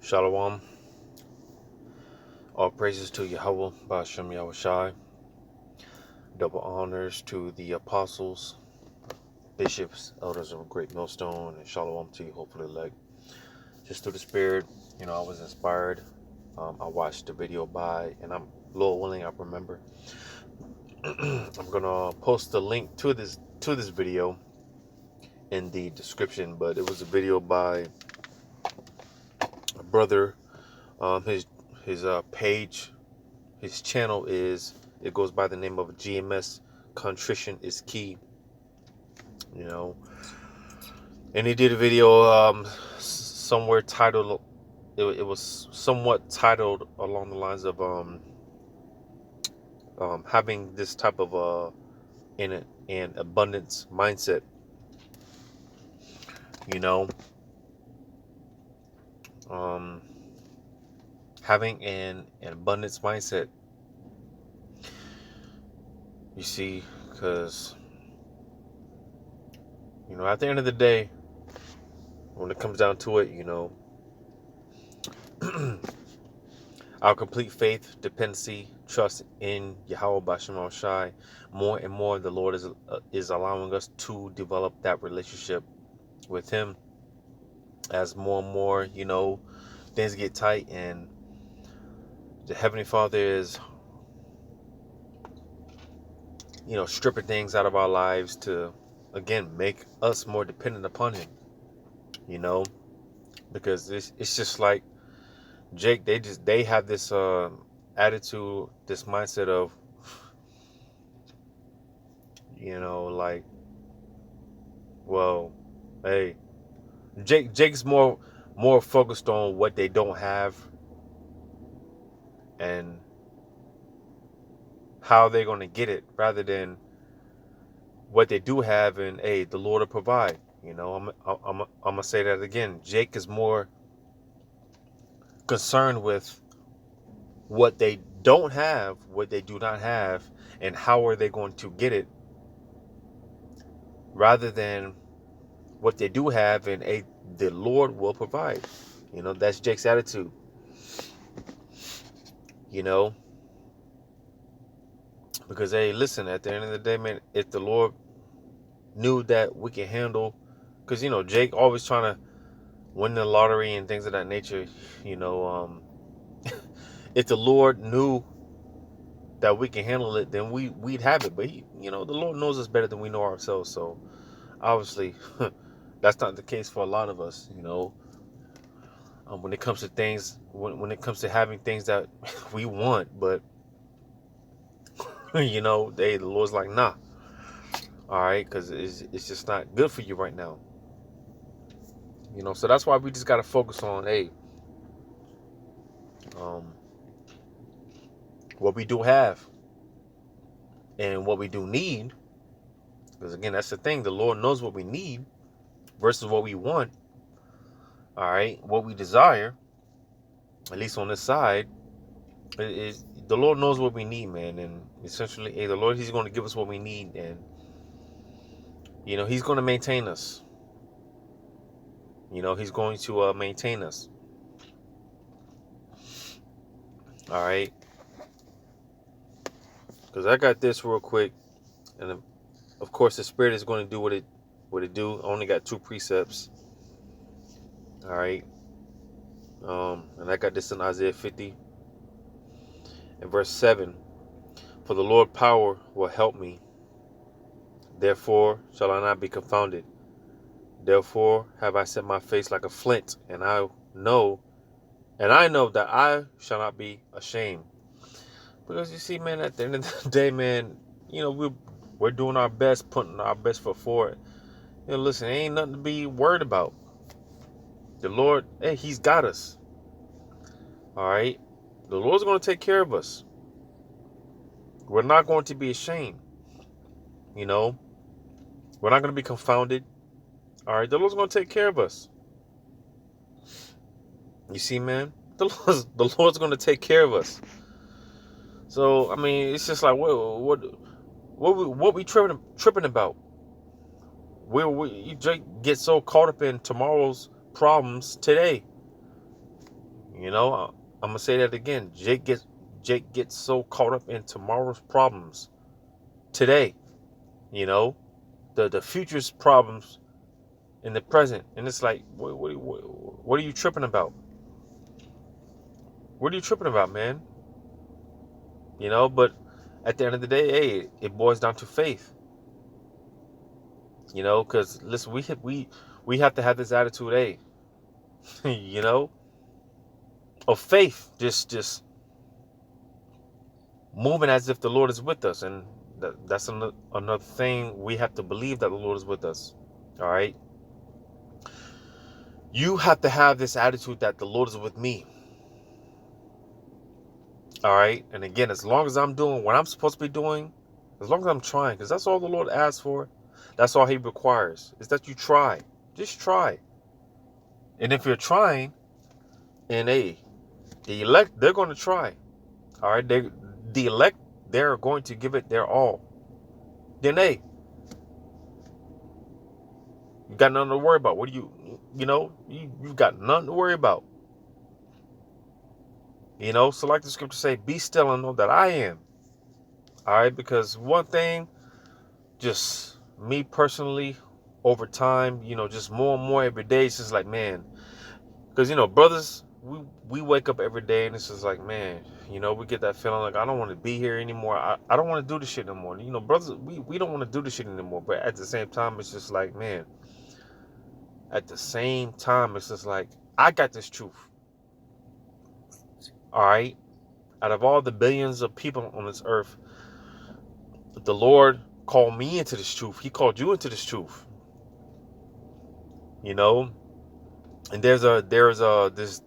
Shalom. All praises to Yahweh, Ba'ashem Yahushai. Double honors to the apostles, bishops, elders of a great millstone, and shalom to you, hopefully elect. Just through the spirit, I was inspired. I watched the video and I'm Lord willing, I remember. I'm gonna post the link to this video in the description, but it was a video by a brother. His page. His channel it goes by the name of GMS Contrition is Key, and he did a video somewhere titled, it was somewhat titled along the lines of having this type of an abundance mindset, having an abundance mindset. You see, because at the end of the day, when it comes down to it, our complete faith, dependency, trust in Yahweh Ba'ashem Shai, more and more the Lord is allowing us to develop that relationship with Him. As more and more, things get tight, and the Heavenly Father is, stripping things out of our lives to, again, make us more dependent upon Him. Because it's just like Jake. They have this attitude, this mindset of, like, well, hey, Jake's more focused on what they don't have and how they're going to get it, rather than what they do have, and hey, the Lord will provide. I'm gonna say that again. Jake is more concerned with what they don't have, what they do not have, and how are they going to get it, rather than what they do have, and the Lord will provide. That's Jake's attitude. Because, hey, listen, at the end of the day, man, if the Lord knew that we can handle, because Jake always trying to win the lottery and things of that nature. If the Lord knew that we can handle it, then we'd have it. But the Lord knows us better than we know ourselves. So obviously, that's not the case for a lot of us. When it comes to things, when it comes to having things that we want, but the Lord's like, nah. All right, because it's just not good for you right now. So that's why we just got to focus on, hey, what we do have and what we do need. Because again, that's the thing. The Lord knows what we need versus what we want. All right, what we desire, at least on this side, is the Lord knows what we need, man. And essentially, hey, the Lord, He's going to give us what we need, and He's going to maintain us. He's going to maintain us. All right, because I got this real quick, and of course, the Spirit is going to do what it do. I only got 2 precepts. All right, and I got this in Isaiah 50 and verse 7. For the Lord power will help me. Therefore shall I not be confounded. Therefore have I set my face like a flint, and I know that I shall not be ashamed. Because you see, man, at the end of the day, man, we're doing our best, putting our best foot forward. Listen, ain't nothing to be worried about. The Lord, hey, He's got us. All right, the Lord's going to take care of us. We're not going to be ashamed. We're not going to be confounded. All right, the Lord's going to take care of us. You see, man, the Lord's going to take care of us. So I mean, it's just like, what we tripping about? You just get so caught up in tomorrow's problems today. You know, I'm gonna say that again. Jake gets so caught up in tomorrow's problems today. You know, the future's problems in the present, and it's like, what are you tripping about? What are you tripping about, man? You know, but at the end of the day, hey, it boils down to faith. You know, because listen, we have to have this attitude, hey, you know, of faith, just moving as if the Lord is with us, and that's another thing. We have to believe that the Lord is with us. All right, you have to have this attitude that the Lord is with me. All right, and again, as long as I'm doing what I'm supposed to be doing, as long as I'm trying, because that's all the Lord asks for, that's all He requires, is that you try. Just try. And if you're trying, and hey, the elect, they're going to try. All right, the elect, they're going to give it their all. Then hey, you got nothing to worry about. What do you know, you've got nothing to worry about. You know, so like the scripture say, be still and know that I am. All right, because one thing, just me personally, over time, you know, just more and more every day, it's just like, man, because, you know, brothers, we wake up every day and it's just like, man, you know, we get that feeling like, I don't want to be here anymore. I don't want to do this shit anymore. You know, brothers, we don't want to do this shit anymore. But at the same time, it's just like, man, at the same time, it's just like, I got this truth. All right. Out of all the billions of people on this earth, the Lord called me into this truth. He called you into this truth. You know, and there's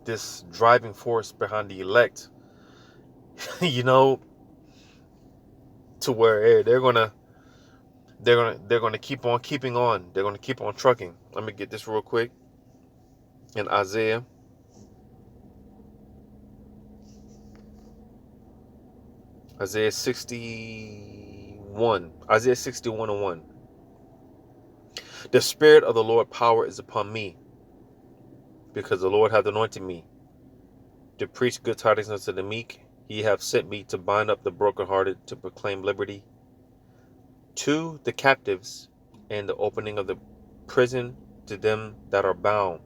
this driving force behind the elect. You know, to where, hey, they're gonna keep on keeping on. They're gonna keep on trucking. Let me get this real quick. In Isaiah 61. Isaiah 61 and 1. The Spirit of the Lord power is upon me, because the Lord hath anointed me to preach good tidings unto the meek. He hath sent me to bind up the brokenhearted, to proclaim liberty to the captives, and the opening of the prison to them that are bound.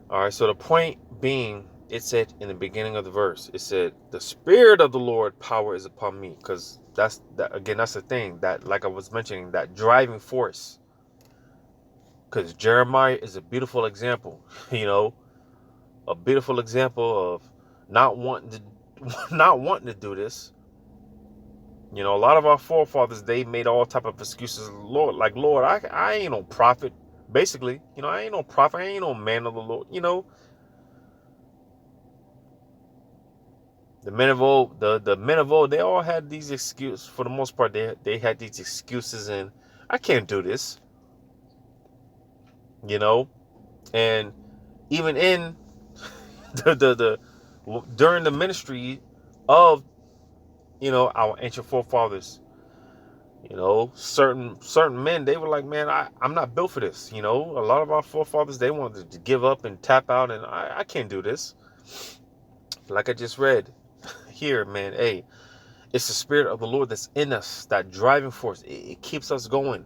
All right, so the point being, it said in the beginning of the verse, it said, the Spirit of the Lord power is upon me. Because that's the thing, that, like I was mentioning, that driving force. Because Jeremiah is a beautiful example, you know, a beautiful example of not wanting to do this. You know, a lot of our forefathers, they made all type of excuses. Lord, I ain't no prophet. Basically, you know, I ain't no prophet. I ain't no man of the Lord. You know, the men of old, the men of old, they all had these excuses. For the most part, they had these excuses, and I can't do this. You know, and even in the during the ministry of, you know, our ancient forefathers, you know, certain men, they were like, man, I'm not built for this. You know, a lot of our forefathers, they wanted to give up and tap out, and I can't do this. Like I just read here, man, hey, it's the Spirit of the Lord that's in us, that driving force. It keeps us going.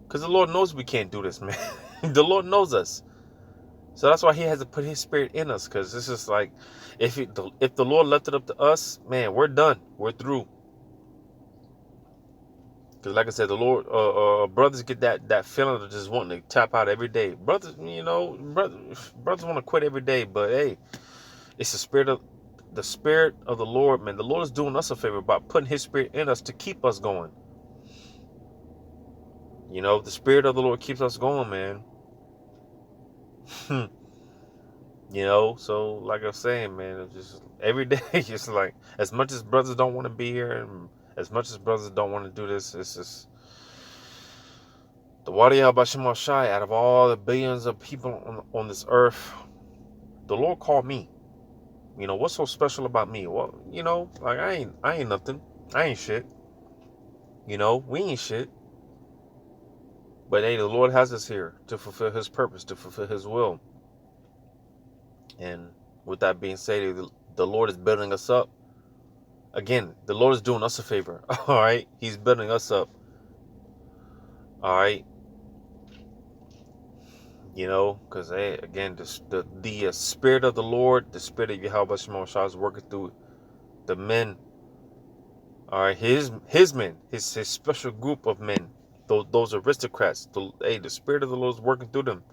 Because the Lord knows we can't do this, man. The Lord knows us. So that's why He has to put His Spirit in us. Because this is like, if the Lord left it up to us, man, we're done. We're through. Because like I said, the Lord, brothers get that feeling of just wanting to tap out every day. Brothers, you know, brothers want to quit every day. But hey, it's the Spirit of the Lord, man. The Lord is doing us a favor by putting His Spirit in us to keep us going. You know, the Spirit of the Lord keeps us going, man. You know, so like I was saying, man, it's just every day, just like, as much as brothers don't want to be here, and as much as brothers don't want to do this, it's just the Wadiyah Bashim Shai, out of all the billions of people on this earth, the Lord called me. You know, what's so special about me? Well, you know, like I ain't nothing. I ain't shit. You know, we ain't shit. But hey, the Lord has us here to fulfill His purpose, to fulfill His will. And with that being said, the Lord is building us up. Again, the Lord is doing us a favor. All right. He's building us up. All right. Because again, the spirit of the Lord, the spirit of Yahweh Shema Shah is working through the men. All right, his men, his special group of men, those aristocrats. The spirit of the Lord is working through them.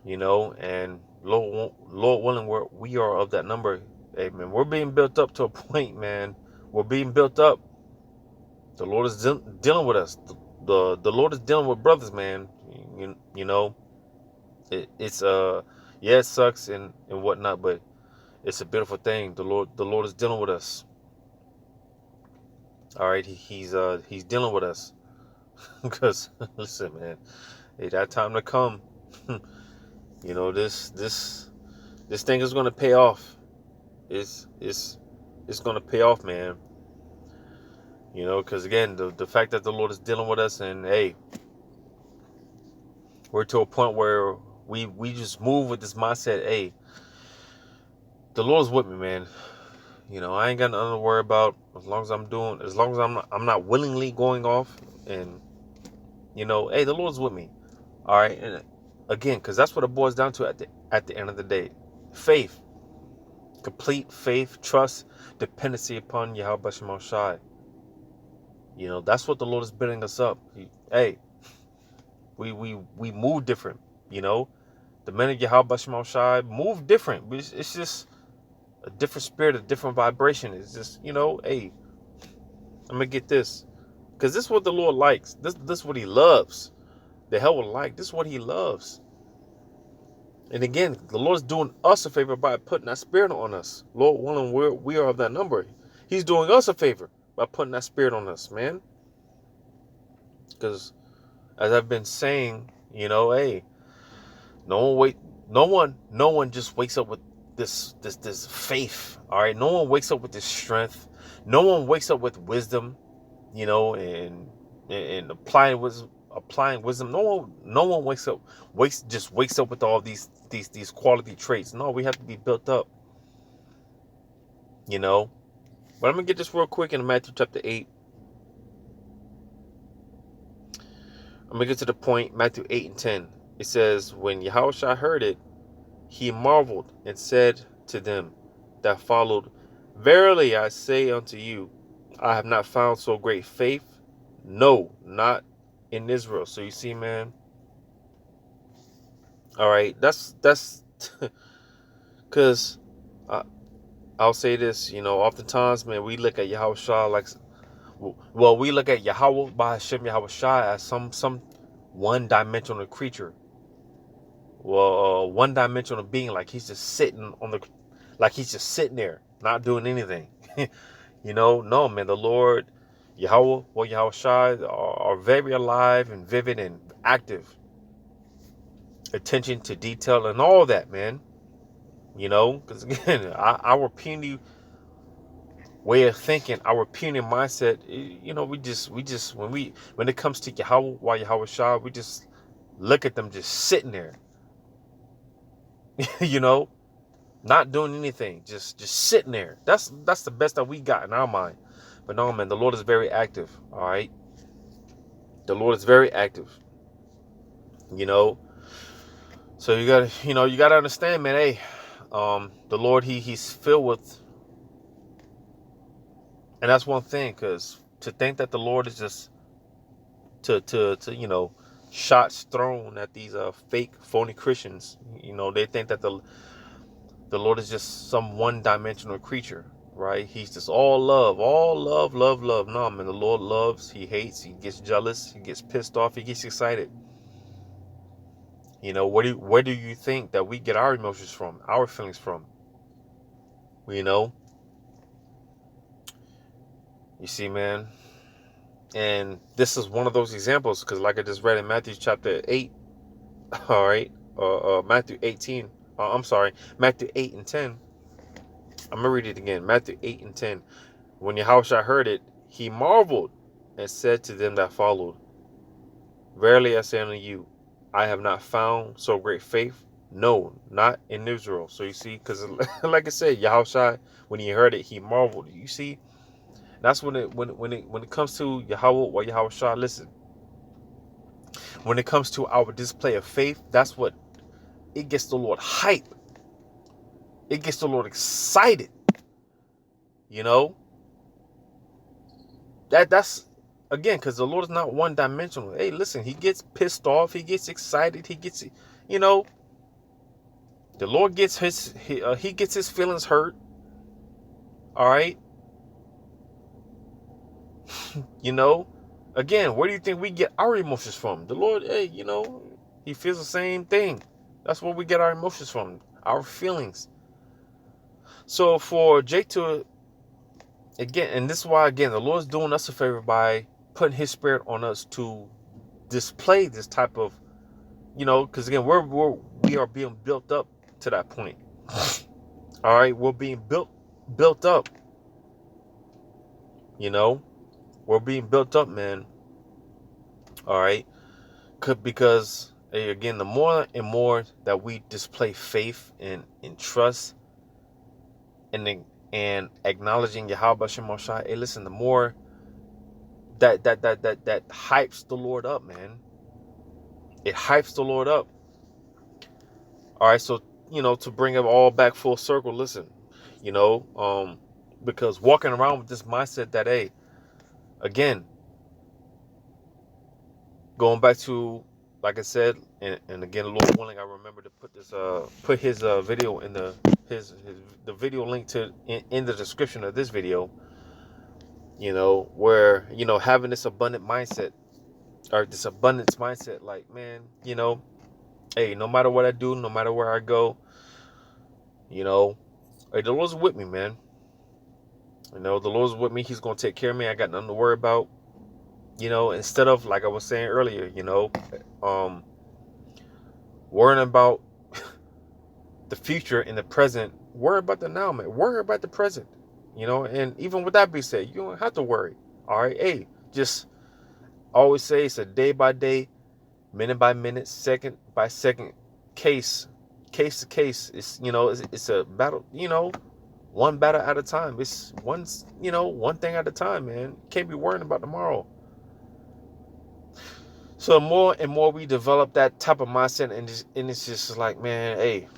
And Lord willing, we are of that number. Amen. We're being built up to a point, man. We're being built up. The Lord is dealing with us. The Lord is dealing with brothers, man. You know, it's yeah, it sucks and whatnot, but it's a beautiful thing. The Lord is dealing with us. All right, he's dealing with us because listen, man, hey, that time to come. This thing is gonna pay off. It's gonna pay off, man. Because again, the fact that the Lord is dealing with us, and hey, we're to a point where we just move with this mindset. Hey, the Lord's with me, man. I ain't got nothing to worry about as long as I'm not willingly going off, and hey, the Lord's with me. All right, and again, because that's what it boils down to at the end of the day, faith, complete faith, trust, dependency upon Yahweh Shema Shai. That's what the Lord is building us up. Hey, we move different. The men of Yahweh Shema Shai move different. It's just a different spirit, a different vibration. It's just hey, I'm gonna get this, because this is what the Lord likes. This is what He loves. The hell with like. This is what He loves. And again, the Lord's doing us a favor by putting that spirit on us. Lord willing, we are of that number. He's doing us a favor by putting that spirit on us, man. Because as I've been saying, hey, no one just wakes up with this faith. All right, no one wakes up with this strength. No one wakes up with wisdom, and applying wisdom. No one wakes up with all these quality traits. No, we have to be built up. But I'm gonna get this real quick in Matthew chapter 8. I'm gonna get to the point. Matthew 8 and 10. It says, when Yahushua heard it, he marveled and said to them that followed, verily I say unto you, I have not found so great faith, no, not in Israel. So you see, man. All right, that's because I'll say this. Oftentimes, man, we look at Yahushua like, well, we look at Yahweh by Hashem Yahushua as some one-dimensional creature. Well, one-dimensional being, like he's just sitting there, not doing anything. No, man. The Lord, Yahweh, or Yahushua are very alive and vivid and active. Attention to detail and all that, man. Because again, our puny way of thinking, our puny mindset, we just when it comes to Yahweh, Yahushua, we just look at them just sitting there. Not doing anything, just sitting there. That's the best that we got in our mind. But no, man, the Lord is very active. All right, the Lord is very active. So you gotta understand, man. Hey, the Lord, he's filled with, and that's one thing, because to think that the Lord is just to shots thrown at these fake, phony Christians. They think that the Lord is just some one-dimensional creature, right? He's just all love, love, love. No, man, the Lord loves, he hates, he gets jealous, he gets pissed off, he gets excited. Where do you think that we get our emotions from, our feelings from? You see, man. And this is one of those examples, because like I just read in Matthew chapter 8, all right, Matthew 18, I'm sorry, Matthew 8 and 10. I'm going to read it again. Matthew 8 and 10. When Yahushua heard it, he marveled and said to them that followed, verily I say unto you, I have not found so great faith, No, not in Israel. So you see, because like I said, Yahushua, when he heard it, he marveled. You see, that's when it comes to Yahweh or Yahushua. Listen, when it comes to our display of faith, that's what it gets the Lord hype. It gets the Lord excited. You know, that's again because the Lord is not one dimensional. Hey, listen, he gets pissed off, he gets excited, he gets, you know, the Lord gets he gets his feelings hurt. All right, you know, again, where do you think we get our emotions from? The Lord, hey, you know, he feels the same thing. That's where we get our emotions from, our feelings. So for Jake to, again, and this is why, again, the Lord's doing us a favor by putting his spirit on us to display this type of, you know, because again, we are being built up to that point. All right, we're being built up. You know, we're being built up, man. All right, because again, the more and more that we display faith and trust and acknowledging Yahweh Shem Shai, hey, listen, the more that hypes the Lord up, man. It hypes the Lord up. All right, so you know, to bring it all back full circle, listen, you know, because walking around with this mindset that, hey, again, going back to, like I said, and again, Lord willing, I remember to put this put his video in the video link to in the description of this video. You know, where, you know, having this abundant mindset or this abundance mindset, like, man, you know, hey, no matter what I do, no matter where I go, you know, hey, the Lord's with me, man. You know, the Lord's with me. He's gonna take care of me. I got nothing to worry about. You know, instead of, like I was saying earlier, you know, worrying about the future and the present, worry about the now, man. Worry about the present. You know, and even with that being said, you don't have to worry. All right, hey, just always say it's a day by day, minute by minute, second by second, case to case. It's, you know, it's a battle. You know, one battle at a time. It's one, you know, one thing at a time, man. Can't be worrying about tomorrow. So the more and more we develop that type of mindset, and it's just like, man, hey,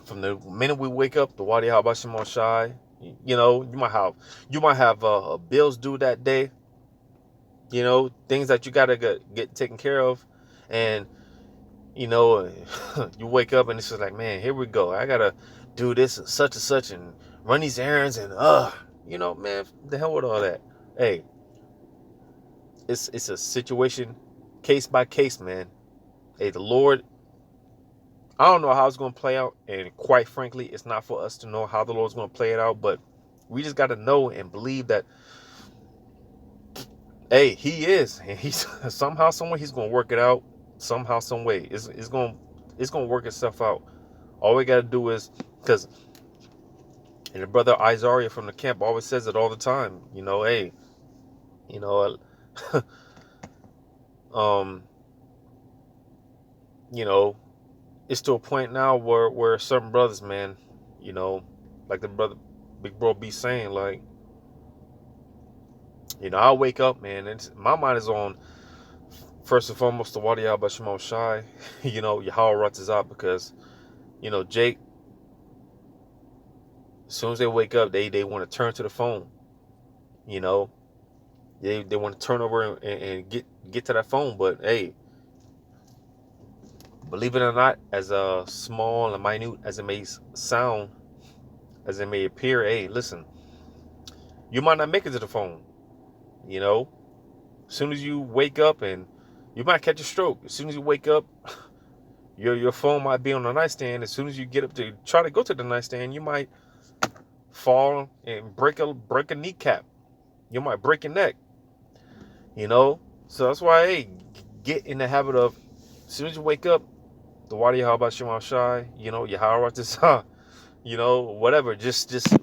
from the minute we wake up, the Wadi Habashim Shai, you know, you might have bills due that day, you know, things that you gotta get taken care of, and you know, you wake up and it's just like, man, here we go. I gotta do this and such and run these errands and you know, man, the hell with all that. Hey, it's a situation, case by case, man. Hey, the Lord, I don't know how it's going to play out, and quite frankly, it's not for us to know how the Lord's going to play it out, but we just got to know and believe that, hey, he is, and he's somehow, some way, he's going to work it out, somehow, some way. It's going to work itself out. All we got to do is, because, and the brother Isaiah from the camp always says it all the time, you know, hey, you know, you know, it's to a point now where certain brothers, man, you know, like the brother Big Bro be saying, like, you know, I'll wake up, man, and my mind is on, first and foremost, the Wadi Abba Shimon Shai, you know, Yahweh Ratazah, because, you know, Jake, as soon as they wake up, they want to turn to the phone, you know, they want to turn over and get to that phone, but hey, believe it or not, as small and minute as it may sound, as it may appear, hey, listen, you might not make it to the phone, you know. As soon as you wake up, and you might catch a stroke. As soon as you wake up, your phone might be on the nightstand. As soon as you get up to try to go to the nightstand, you might fall and break a kneecap. You might break your neck, you know. So that's why, hey, get in the habit of, as soon as you wake up, the Wadi Yahweh Shema Shai, you know, Yahweh Ratazah, you know, whatever. Just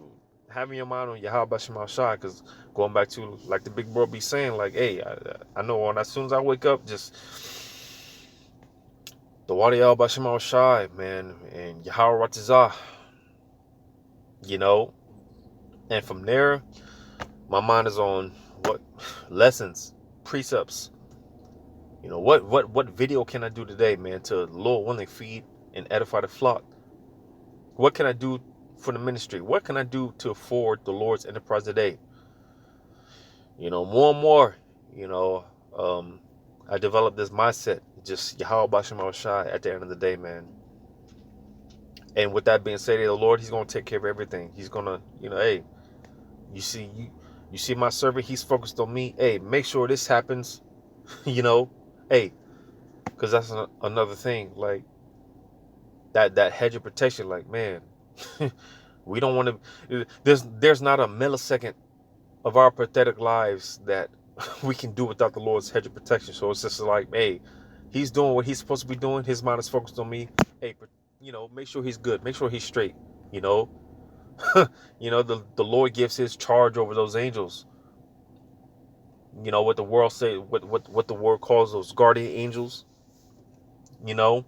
having your mind on Yahweh Shema Shai, because going back to, like the big bro be saying, like, hey, I know as soon as I wake up, just the Wadiyah Bashim Shai, man, and Yahweh Ratizah, you know. And from there, my mind is on what lessons, precepts. You know, what video can I do today, man, to Lord willing feed and edify the flock? What can I do for the ministry? What can I do to afford the Lord's enterprise today? You know, more and more, you know, I developed this mindset, just Yahweh Bashim Shai at the end of the day, man. And with that being said, the Lord, He's gonna take care of everything. He's gonna, you know, hey, you see my servant, he's focused on me. Hey, make sure this happens, you know. Hey, because that's another thing, like that hedge of protection. Like, man, we don't want to. There's not a millisecond of our pathetic lives that we can do without the Lord's hedge of protection. So it's just like, hey, He's doing what He's supposed to be doing. His mind is focused on me. Hey, you know, make sure He's good. Make sure He's straight. You know, you know, the Lord gives His charge over those angels. You know what the world say, what the word calls those guardian angels. You know,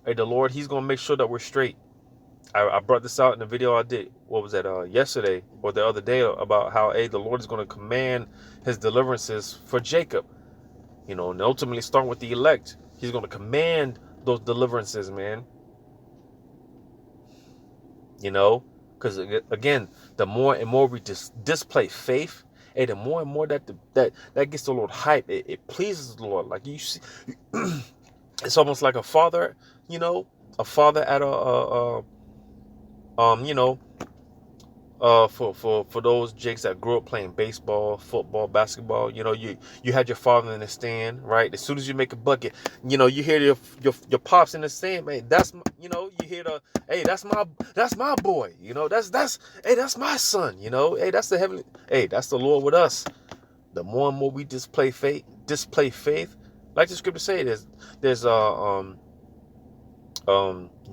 hey, the Lord, He's gonna make sure that we're straight. I brought this out in the video I did. What was that? Yesterday or the other day about how the Lord is gonna command His deliverances for Jacob. You know, and ultimately start with the elect. He's gonna command those deliverances, man. You know, because again, the more and more we display faith, the more and more that gets the Lord hype. It pleases the Lord. Like you see, it's almost like a father, you know, a father at you know, for those jakes that grew up playing baseball, football, basketball. You know, you had your father in the stand, right? As soon as you make a bucket, you know, you hear your pops in the stand, man. That's my, you know, you hear the, hey, that's my boy. You know, that's my son. You know, hey, that's the heavenly, hey, that's the Lord with us. The more and more we display faith, like the scripture say, there's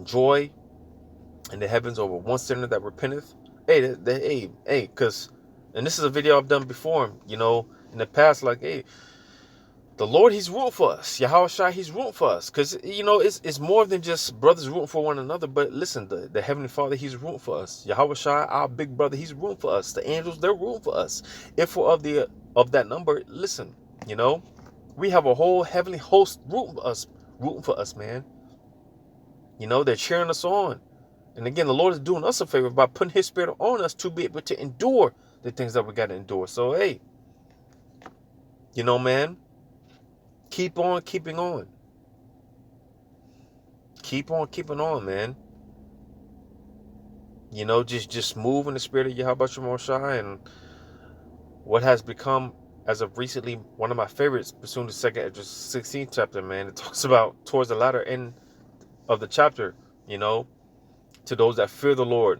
joy in the heavens over one sinner that repenteth. Because, and this is a video I've done before, you know, in the past, like, hey, the Lord, He's rooting for us. Yahweh Shai, He's rooting for us. Because, you know, it's more than just brothers rooting for one another. But listen, the Heavenly Father, He's rooting for us. Yahweh Shai, our big brother, He's rooting for us. The angels, they're rooting for us. If we're of that number, listen, you know, we have a whole heavenly host rooting for us, man. You know, they're cheering us on. And again, the Lord is doing us a favor by putting His Spirit on us to be able to endure the things that we got to endure. So, hey, you know, man, keep on keeping on. Keep on keeping on, man. You know, just move in the Spirit of Yahweh Shai, and what has become, as of recently, one of my favorites, pursuing the 16th chapter, man. It talks about towards the latter end of the chapter, you know, to those that fear the Lord.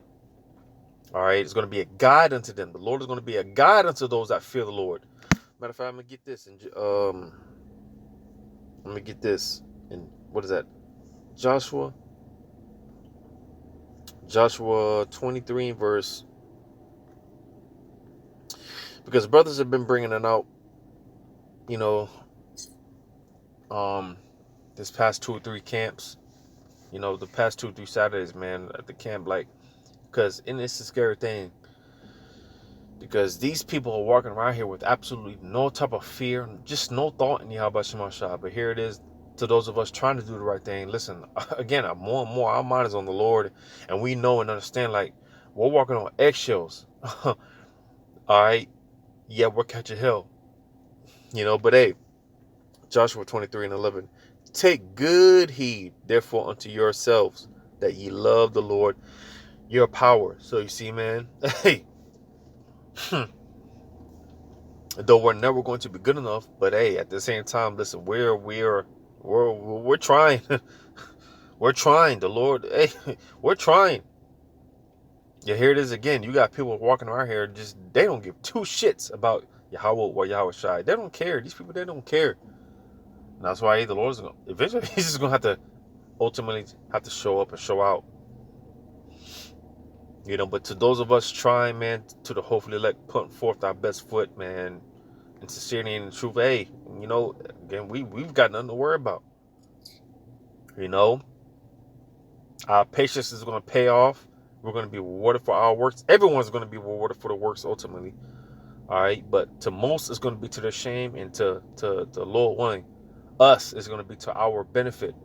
All right, it's going to be a guide unto them. The Lord is going to be a guide unto those that fear the Lord. Matter of fact, I'm going to get this. And let me get this. And what is that? Joshua 23 verse. Because brothers have been bringing it out, you know, this past 2 or 3 camps. You know, the past 2 or 3 Saturdays, man, at the camp, like, because, and it's a scary thing. Because these people are walking around here with absolutely no type of fear, just no thought in Yahweh Shema Shah. But here it is to those of us trying to do the right thing. Listen, again, more and more, our mind is on the Lord, and we know and understand, like, we're walking on eggshells. All right? Yeah, we're catching hell. You know, but hey, Joshua 23 and 11. Take good heed, therefore, unto yourselves, that ye love the Lord, your power. So you see, man, hey, though we're never going to be good enough, but hey, at the same time, listen, we're trying. We're trying. The Lord, hey, we're trying. Yeah, here it is again. You got people walking around here, just, they don't give 2 shits about Yahweh or Yahweh Shai. They don't care. These people, they don't care. And that's why the Lord's going to, eventually, He's just going to ultimately have to show up and show out. You know, but to those of us trying, man, to the hopefully elect, putting forth our best foot, man, and sincerity and truth, hey, you know, again, we've got nothing to worry about. You know, our patience is going to pay off. We're going to be rewarded for our works. Everyone's going to be rewarded for the works ultimately. All right. But to most, it's going to be to their shame, and to the Lord willing, us is going to be to our benefit.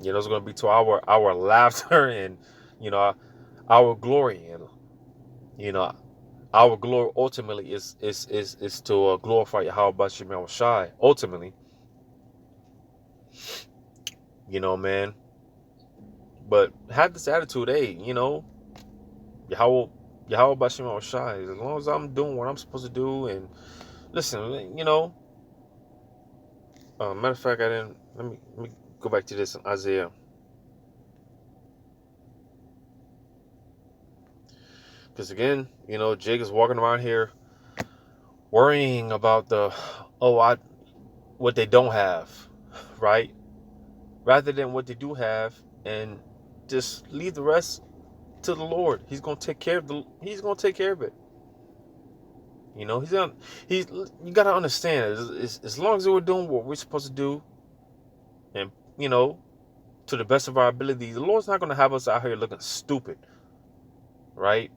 You know, it's going to be to our laughter and, you know, our glory. And, you know, our glory ultimately is to glorify Yahweh Shemel Shai. Ultimately, you know, man. But have this attitude, hey, you know, Yahweh Shemel Shai. As long as I'm doing what I'm supposed to do, and listen, you know. Matter of fact, I didn't. Let me go back to this in Isaiah. Because again, you know, Jake is walking around here worrying about what they don't have, right? Rather than what they do have, and just leave the rest to the Lord. He's gonna take care of it. You know, you gotta understand, as long as we're doing what we're supposed to do, and, you know, to the best of our ability, the Lord's not gonna have us out here looking stupid, right?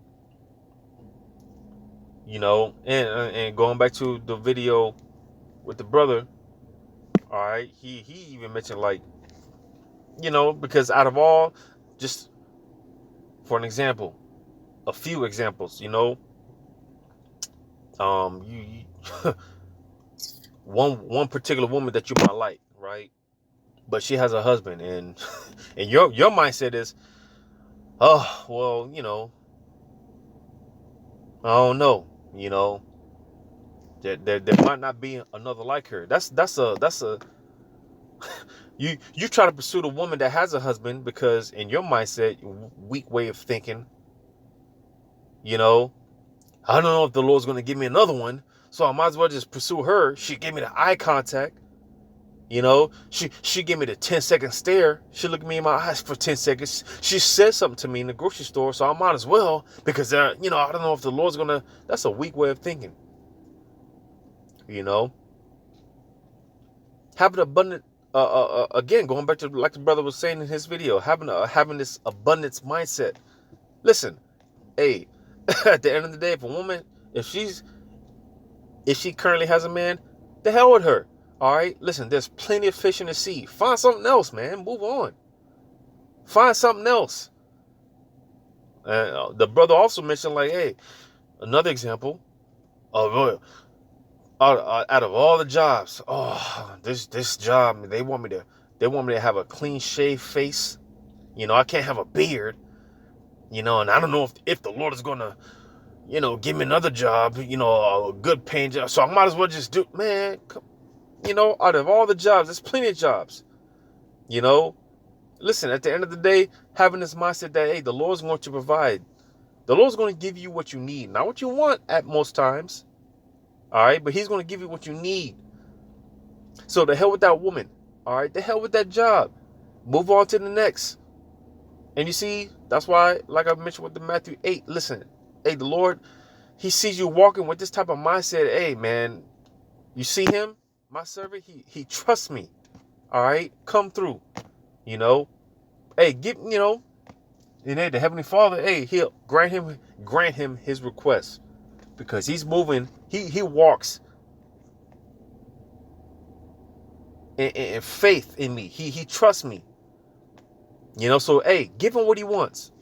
You know, and going back to the video with the brother, all right, he even mentioned, like, you know, because out of all, just for an example, a few examples, you know, you one particular woman that you might like, right? But she has a husband, and and your mindset is, oh well, you know, I don't know, you know, there might not be another like her. That's a you try to pursue the woman that has a husband, because in your mindset, weak way of thinking, you know, I don't know if the Lord's going to give me another one, so I might as well just pursue her. She gave me the eye contact. You know, she gave me the 10-second stare. She looked me in my eyes for 10 seconds. She said something to me in the grocery store, so I might as well, because, you know, I don't know if the Lord's going to... That's a weak way of thinking. You know? Having abundant... again, going back to, like the brother was saying in his video, having this abundance mindset. Listen, hey, at the end of the day, if a woman, if she currently has a man, the hell with her. All right, listen, there's plenty of fish in the sea. Find something else, man. Move on. Find something else. The brother also mentioned, like, hey, another example of out of all the jobs, this job, they want me to have a clean shaved face. You know, I can't have a beard. You know, and I don't know if the Lord is gonna, you know, give me another job. You know, a good paying job. So I might as well just do, man. You know, out of all the jobs, there's plenty of jobs. You know, listen, at the end of the day, having this mindset that, hey, the Lord's going to provide. The Lord's going to give you what you need. Not what you want at most times. All right, but He's going to give you what you need. So the hell with that woman. All right, the hell with that job. Move on to the next. And you see, that's why, like I mentioned with the Matthew 8, listen, hey, the Lord, He sees you walking with this type of mindset. Hey, man, you see Him? My servant, he trusts me. All right, come through. You know, hey, you know, and hey, the Heavenly Father, hey, He'll grant him his request, because he's moving. He walks in faith in me. He trusts me. You know, so hey, give him what he wants.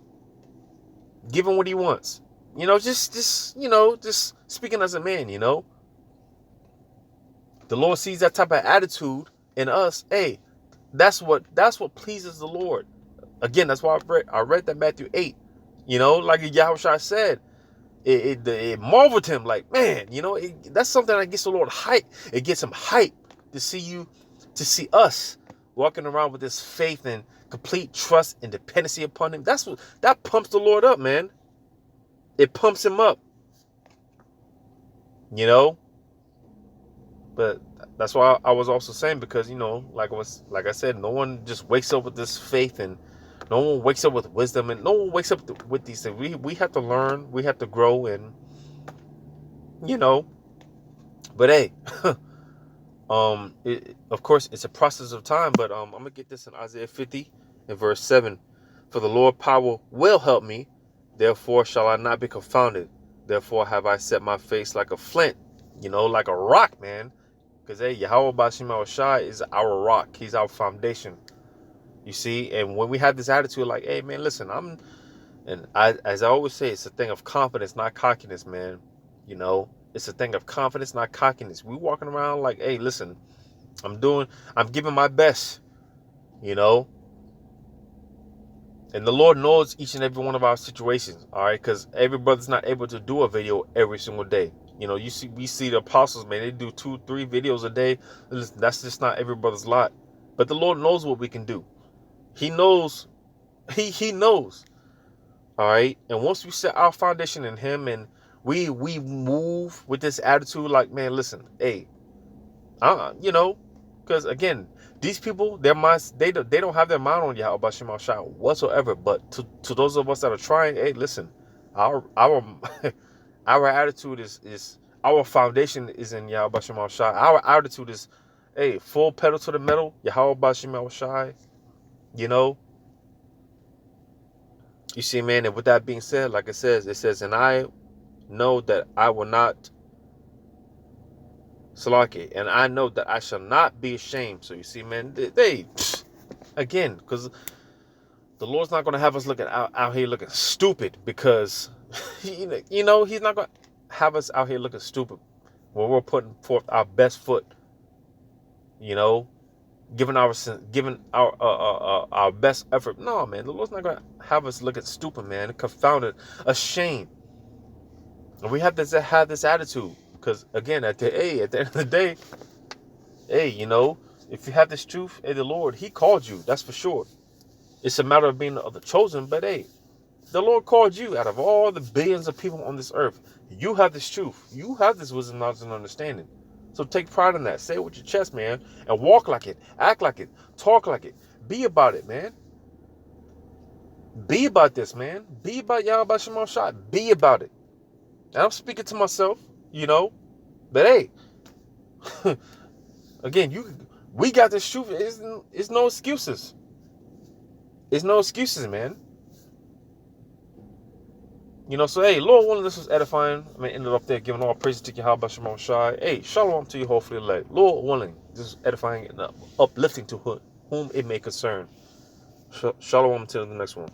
Give him what he wants. You know, just you know, just speaking as a man. You know. The Lord sees that type of attitude in us. Hey, that's what pleases the Lord. Again, that's why I read that Matthew 8. You know, like Yahushua said, it marveled him, like, man, you know, that's something that gets the Lord hype. It gets him hype to see us walking around with this faith and complete trust and dependency upon Him. That pumps the Lord up, man. It pumps Him up. You know. But that's why I was also saying, because, you know, like I said, no one just wakes up with this faith, and no one wakes up with wisdom, and no one wakes up with these things. We have to learn, we have to grow, and, you know, but hey, Of course, it's a process of time, but I'm gonna get this in Isaiah 50 and verse 7. For the Lord power will help me, therefore shall I not be confounded. Therefore have I set my face like a flint, like a rock, man. Because hey, Yahweh Bashim Shai is our rock. He's our foundation. You see, and when we have this attitude, like, hey, man, listen, as I always say, it's a thing of confidence, not cockiness, man. It's a thing of confidence, not cockiness. We walking around like, hey, listen, I'm giving my best, you know. And the Lord knows each and every one of our situations, all right? Because every brother's not able to do a video every single day. We see the apostles, man, they do 2-3 videos a day. Listen, that's just not every brother's lot. But the Lord knows what we can do. He knows. He knows. All right. And once we set our foundation in Him and we move with this attitude, like, man, listen, hey, because again, these people, their minds, they don't have their mind on Yahweh Bashim Shai whatsoever. But to those of us that are trying, hey, listen, our our attitude is our foundation is in Yahweh Bashim Shai. Our attitude is, hey, full pedal to the metal, Yahweh Bashim Shai. You see, man, and with that being said, like it says, and I know that I will not Salaki, and I know that I shall not be ashamed. So you see, man, again, because the Lord's not going to have us looking out here looking stupid, because He's not going to have us out here looking stupid when we're putting forth our best foot. Giving our best effort. No, man, the Lord's not going to have us looking stupid, man, confounded, ashamed. And we have to have this attitude, because again, at the end of the day, hey, if you have this truth, hey, the Lord, He called you. That's for sure. It's a matter of being of the chosen. But hey, the Lord called you out of all the billions of people on this earth. You have this truth. You have this wisdom, knowledge, and understanding. So take pride in that. Say it with your chest, man, and walk like it, act like it, talk like it, be about it, man. Be about this, man. Be about Yahweh Shema Shai. Be about it. And I'm speaking to myself, but hey, again, we got this truth. It's no excuses. It's no excuses, man. So hey, Lord willing, this was edifying. I mean, ended up there giving all praises to Yahweh Shema Shai. Hey, shalom to you, hopefully elect. Lord willing, this is edifying and uplifting to whom it may concern. Shalom until the next one.